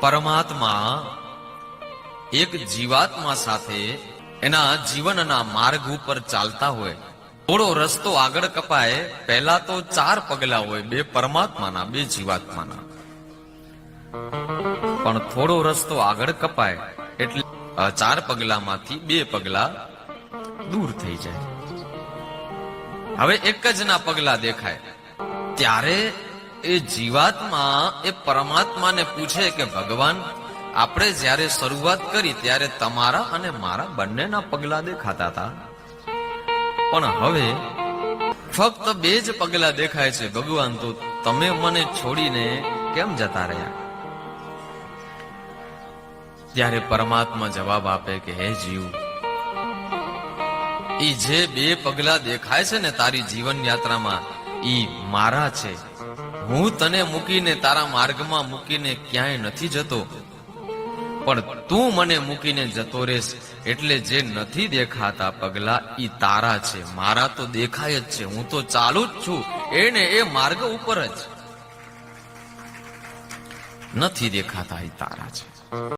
પરમાત્મા એક જીવાત્મા સાથે એના જીવનના માર્ગ ઉપર ચાલતા હોય, થોડો રસ્તો આગળ કપાય, પહેલા તો 4 પગલા હોય, 2 પરમાત્માના 2 જીવાત્માના, પણ થોડો રસ્તો આગળ કપાય એટલે 4 પગલામાંથી 2 પગલા દૂર થઈ જાય. હવે એક જ ના પગલા દેખાય ત્યારે એ જીવાત્મા એ પરમાત્માને પૂછે કે ભગવાન, આપણે જ્યારે શરૂઆત કરી ત્યારે તમારા અને મારા બંનેના પગલા દેખાતા હતા, પણ હવે ફક્ત 2 જ પગલા દેખાય છે. ભગવાન, તો તમે મને છોડીને કેમ જતા રહ્યા? ત્યારે પરમાત્મા જવાબ આપે કે હે જીવ, ઈ જે 2 પગલા દેખાય છે ને તારી જીવન યાત્રામાં, ઈ મારા છે. હું તને મૂકીને, તારા માર્ગમાં મૂકીને ક્યાંય નથી જતો, પણ તું મને મૂકીને જતો રહેશ એટલે જે નથી દેખાતા પગલા ઈ તારા છે. મારા તો દેખાય જ છે, હું તો ચાલુ જ છું એને એ માર્ગ ઉપર જ. નથી દેખાતા ઈ તારા છે.